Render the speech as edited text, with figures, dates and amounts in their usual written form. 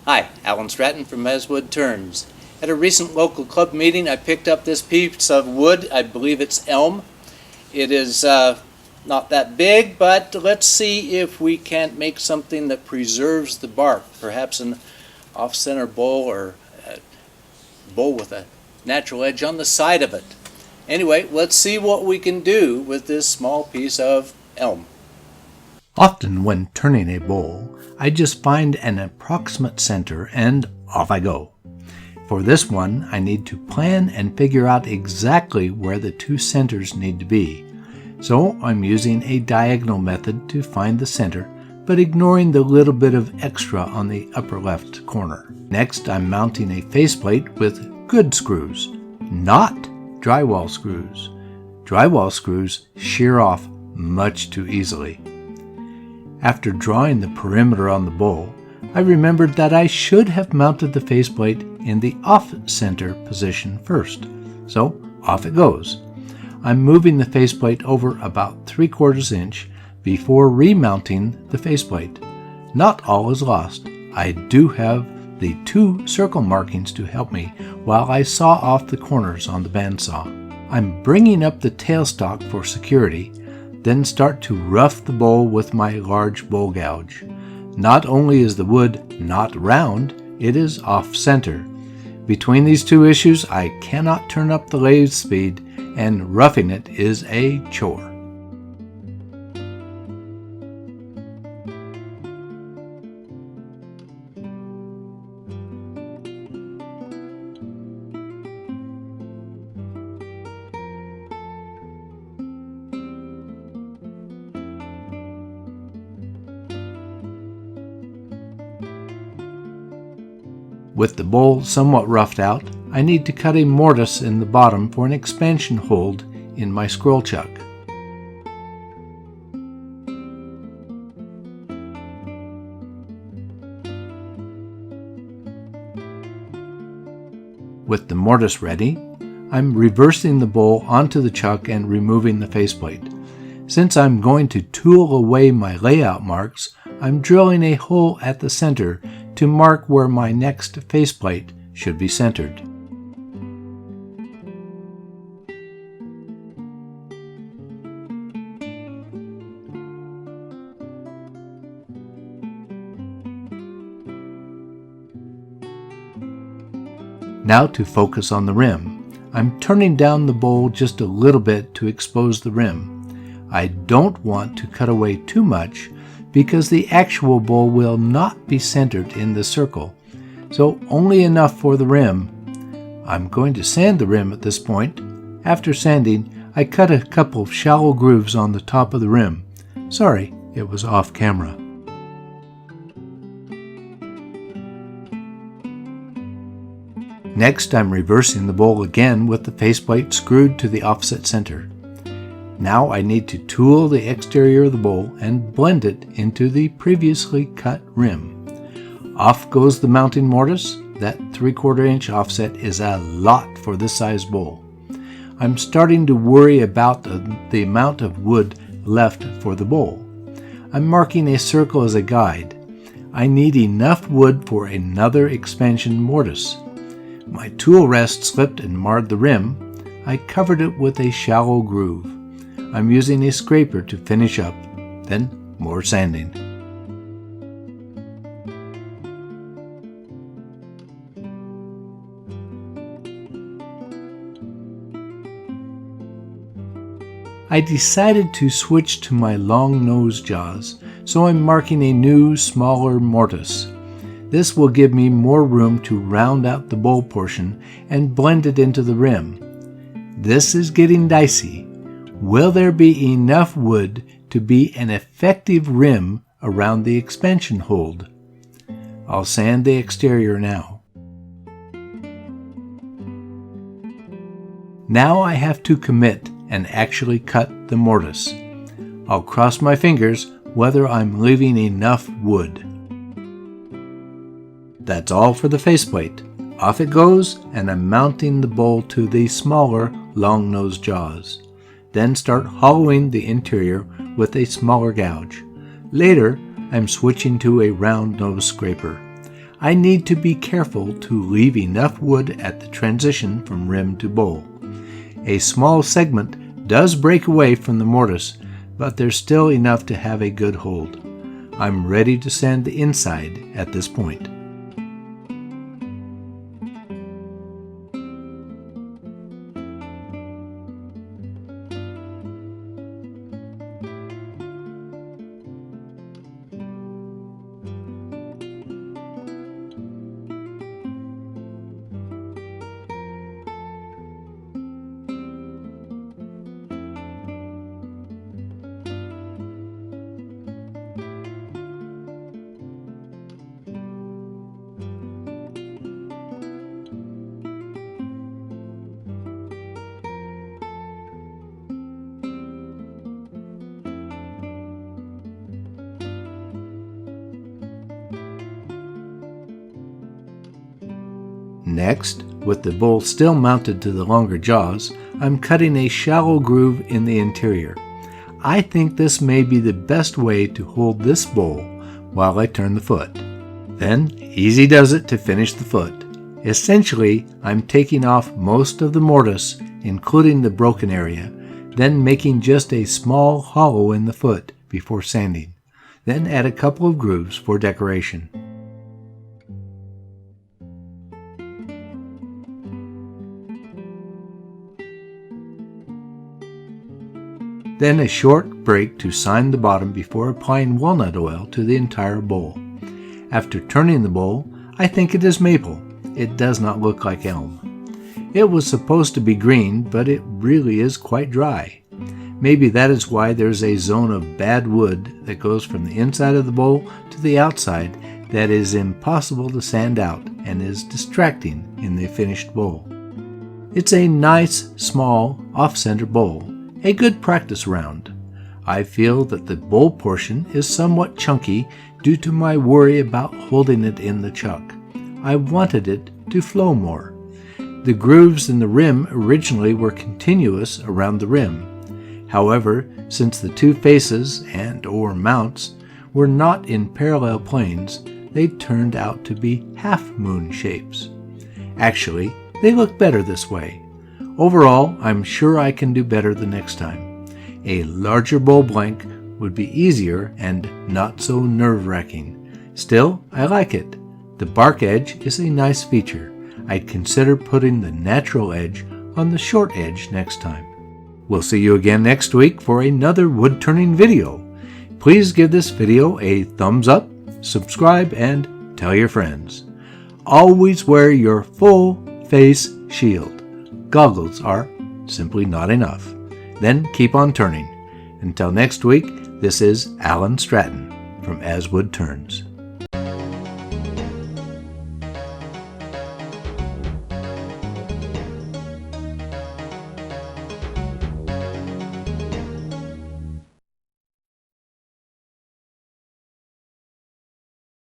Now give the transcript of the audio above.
Hi, Alan Stratton from Woodturning. At a recent local club meeting, I picked up this piece of wood. I believe it's elm. It is not that big, but let's see if we can't make something that preserves the bark. Perhaps an off-center bowl or a bowl with a natural edge on the side of it. Anyway, let's see what we can do with this small piece of elm. Often when turning a bowl, I just find an approximate center and off I go. For this one, I need to plan and figure out exactly where the two centers need to be. So I'm using a diagonal method to find the center, but ignoring the little bit of extra on the upper left corner. Next, I'm mounting a faceplate with good screws, not drywall screws. Drywall screws shear off much too easily. After drawing the perimeter on the bowl, I remembered that I should have mounted the faceplate in the off-center position first. So off it goes. I'm moving the faceplate over about 3/4 inch before remounting the faceplate. Not all is lost. I do have the 2 circle markings to help me while I saw off the corners on the bandsaw. I'm bringing up the tailstock for security, then start to rough the bowl with my large bowl gouge. Not only is the wood not round, it is off-center. Between these two issues, I cannot turn up the lathe speed, and roughing it is a chore. With the bowl somewhat roughed out, I need to cut a mortise in the bottom for an expansion hold in my scroll chuck. With the mortise ready, I'm reversing the bowl onto the chuck and removing the faceplate. Since I'm going to tool away my layout marks, I'm drilling a hole at the center to mark where my next faceplate should be centered. Now to focus on the rim. I'm turning down the bowl just a little bit to expose the rim. I don't want to cut away too much because the actual bowl will not be centered in the circle, so only enough for the rim. I'm going to sand the rim at this point. After sanding, I cut a couple of shallow grooves on the top of the rim. Sorry, it was off camera. Next, I'm reversing the bowl again with the faceplate screwed to the offset center. Now I need to tool the exterior of the bowl and blend it into the previously cut rim. Off goes the mounting mortise. That 3/4 inch offset is a lot for this size bowl. I'm starting to worry about the amount of wood left for the bowl. I'm marking a circle as a guide. I need enough wood for another expansion mortise. My tool rest slipped and marred the rim. I covered it with a shallow groove. I'm using a scraper to finish up, then more sanding. I decided to switch to my long nose jaws, so I'm marking a new, smaller mortise. This will give me more room to round out the bowl portion and blend it into the rim. This is getting dicey. Will there be enough wood to be an effective rim around the expansion hold? I'll sand the exterior now. Now I have to commit and actually cut the mortise. I'll cross my fingers whether I'm leaving enough wood. That's all for the faceplate. Off it goes, and I'm mounting the bowl to the smaller long nose jaws. then start hollowing the interior with a smaller gouge. Later, I'm switching to a round nose scraper. I need to be careful to leave enough wood at the transition from rim to bowl. A small segment does break away from the mortise, but there's still enough to have a good hold. I'm ready to sand the inside at this point. Next, with the bowl still mounted to the longer jaws, I'm cutting a shallow groove in the interior. I think this may be the best way to hold this bowl while I turn the foot. Then, easy does it to finish the foot. Essentially, I'm taking off most of the mortise, including the broken area, then making just a small hollow in the foot before sanding. Then add a couple of grooves for decoration. Then a short break to sign the bottom before applying walnut oil to the entire bowl. After turning the bowl, I think it is maple. It does not look like elm. It was supposed to be green, but it really is quite dry. Maybe that is why there's a zone of bad wood that goes from the inside of the bowl to the outside that is impossible to sand out and is distracting in the finished bowl. It's a nice, small, off-center bowl. A good practice round. I feel that the bowl portion is somewhat chunky due to my worry about holding it in the chuck. I wanted it to flow more. The grooves in the rim originally were continuous around the rim. However, since the two faces and/or mounts were not in parallel planes, they turned out to be half-moon shapes. Actually, they look better this way. Overall, I'm sure I can do better the next time. A larger bowl blank would be easier and not so nerve-wracking. Still, I like it. The bark edge is a nice feature. I'd consider putting the natural edge on the short edge next time. We'll see you again next week for another wood turning video. Please give this video a thumbs up, subscribe, and tell your friends. Always wear your full face shield. Goggles are simply not enough. Then keep on turning. Until next week, this is Alan Stratton from As Wood Turns.